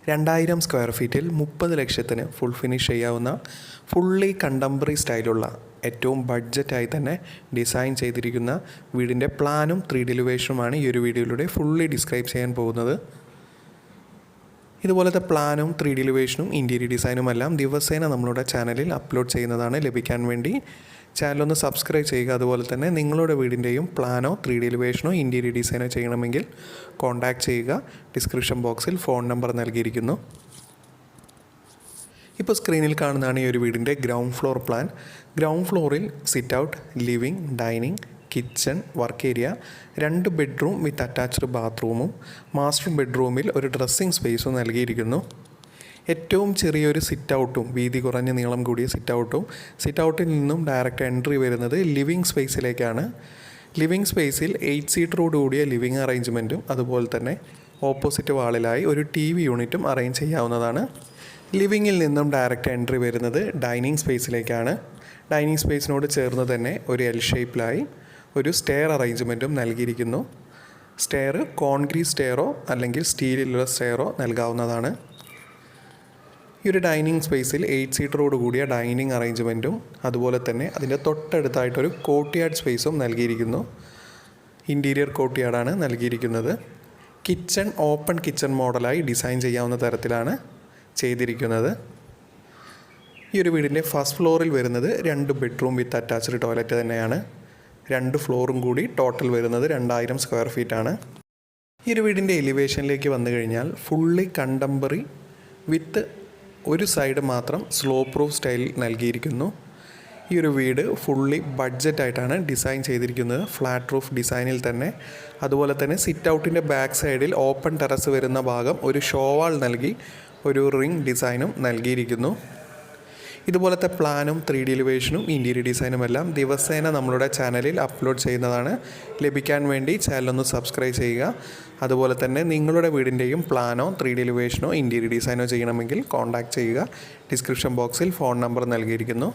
2000 square ഫീറ്റിൽ 30 ലക്ഷത്തിന് full finish ചെയ്യാവുന്ന ഫുള്ളി കണ്ടംപററി സ്റ്റൈലുള്ള ഏറ്റവും ബഡ്ജറ്റായി തന്നെ ഡിസൈൻ ചെയ്തിരിക്കുന്ന വീടിൻ്റെ പ്ലാനും 3D എലിവേഷനുമാണ് ഈ ഒരു വീഡിയോയിലൂടെ ഫുള്ളി ഡിസ്ക്രൈബ് ചെയ്യാൻ പോകുന്നത്. ഇതുപോലത്തെ പ്ലാനും 3D എലിവേഷനും ഇൻറ്റീരിയർ ഡിസൈനും എല്ലാം ദിവസേന നമ്മളുടെ ചാനലിൽ അപ്ലോഡ് ചെയ്യുന്നതാണ്. ലഭിക്കാൻ വേണ്ടി ചാനലൊന്ന് സബ്സ്ക്രൈബ് ചെയ്യുക. അതുപോലെ തന്നെ നിങ്ങളുടെ വീടിൻ്റെയും പ്ലാനോ 3D എലിവേഷനോ ഇൻറ്റീരിയർ ഡിസൈനോ ചെയ്യണമെങ്കിൽ കോൺടാക്റ്റ് ചെയ്യുക. ഡിസ്ക്രിപ്ഷൻ ബോക്സിൽ ഫോൺ നമ്പർ നൽകിയിരിക്കുന്നു. ഇപ്പോൾ സ്ക്രീനിൽ കാണുന്നതാണ് ഈ ഒരു വീടിൻ്റെ ഗ്രൗണ്ട് ഫ്ലോർ പ്ലാൻ. ഗ്രൗണ്ട് ഫ്ലോറിൽ sit out, living, dining, kitchen, work area, 2 bedroom with attached ബാത്റൂമും മാസ്റ്റർ ബെഡ്റൂമിൽ ഒരു ഡ്രസ്സിംഗ് സ്പേസും നൽകിയിരിക്കുന്നു. ഏറ്റവും ചെറിയൊരു സിറ്റ് ഔട്ടും വീതി കുറഞ്ഞ നീളം കൂടിയ സിറ്റ് ഔട്ടിൽ നിന്നും ഡയറക്റ്റ് എൻട്രി വരുന്നത് ലിവിംഗ് സ്പേസിലേക്കാണ്. ലിവിംഗ് സ്പേസിൽ 8 സീറ്ററോട് കൂടിയ ലിവിംഗ് അറേഞ്ച്മെൻറ്റും അതുപോലെ തന്നെ ഓപ്പോസിറ്റ് വാളിലായി ഒരു TV യൂണിറ്റും അറേഞ്ച് ചെയ്യാവുന്നതാണ്. ലിവിങ്ങിൽ നിന്നും ഡയറക്റ്റ് എൻട്രി വരുന്നത് ഡൈനിങ് സ്പേസിലേക്കാണ്. ഡൈനിങ് സ്പേസിനോട് ചേർന്ന് തന്നെ ഒരു L ഷേപ്പിലായി ഒരു സ്റ്റെയർ അറേഞ്ച്മെൻറ്റും നൽകിയിരിക്കുന്നു. സ്റ്റെയർ കോൺക്രീറ്റ് സ്റ്റെയറോ അല്ലെങ്കിൽ സ്റ്റീലിലുള്ള സ്റ്റെയറോ നൽകാവുന്നതാണ്. ഈ ഒരു ഡൈനിങ് സ്പേസിൽ 8 സീറ്ററോട് കൂടിയ ഡൈനിങ് അറേഞ്ച്മെൻറ്റും അതുപോലെ തന്നെ അതിൻ്റെ തൊട്ടടുത്തായിട്ടൊരു കോർട്ട്യാർഡ് സ്പേസും നൽകിയിരിക്കുന്നു. ഇൻറ്റീരിയർ കോർട്ട്യാർഡാണ് നൽകിയിരിക്കുന്നത്. കിച്ചൺ ഓപ്പൺ കിച്ചൺ മോഡലായി ഡിസൈൻ ചെയ്യാവുന്ന തരത്തിലാണ് ചെയ്തിരിക്കുന്നത്. ഈ ഒരു വീടിൻ്റെ ഫസ്റ്റ് ഫ്ലോറിൽ വരുന്നത് 2 ബെഡ്റൂം വിത്ത് അറ്റാച്ച്ഡ് ടോയ്ലറ്റ് തന്നെയാണ്. 2 ഫ്ലോറും കൂടി ടോട്ടൽ വരുന്നത് 2000 സ്ക്വയർ ഫീറ്റാണ്. ഈ ഒരു വീടിൻ്റെ എലിവേഷനിലേക്ക് വന്നു കഴിഞ്ഞാൽ ഫുള്ളി കണ്ടംപററി വിത്ത് ഒരു സൈഡ് മാത്രം സ്ലോ പ്രൂഫ് സ്റ്റൈലിൽ നൽകിയിരിക്കുന്നു. ഈ ഒരു വീട് ഫുള്ളി ബഡ്ജറ്റായിട്ടാണ് ഡിസൈൻ ചെയ്തിരിക്കുന്നത്. ഫ്ലാറ്റ് റൂഫ് ഡിസൈനിൽ തന്നെ. അതുപോലെ തന്നെ സിറ്റ് ഔട്ടിൻ്റെ ബാക്ക് സൈഡിൽ ഓപ്പൺ ടെറസ് വരുന്ന ഭാഗം ഒരു ഷോവാൾ നൽകി ഒരു റിംഗ് ഡിസൈനും നൽകിയിരിക്കുന്നു. ഇതുപോലത്തെ പ്ലാനും 3D എലിവേഷനും ഇൻറ്റീരിയർ ഡിസൈനും എല്ലാം ദിവസേന നമ്മളുടെ ചാനലിൽ അപ്ലോഡ് ചെയ്യുന്നതാണ്. ലഭിക്കാൻ വേണ്ടി ചാനലൊന്ന് സബ്സ്ക്രൈബ് ചെയ്യുക. അതുപോലെ തന്നെ നിങ്ങളുടെ വീടിൻ്റെയും പ്ലാനോ 3D എലിവേഷനോ ഇൻറ്റീരിയർ ഡിസൈനോ ചെയ്യണമെങ്കിൽ കോൺടാക്റ്റ് ചെയ്യുക. ഡിസ്ക്രിപ്ഷൻ ബോക്സിൽ ഫോൺ നമ്പർ നൽകിയിരിക്കുന്നു.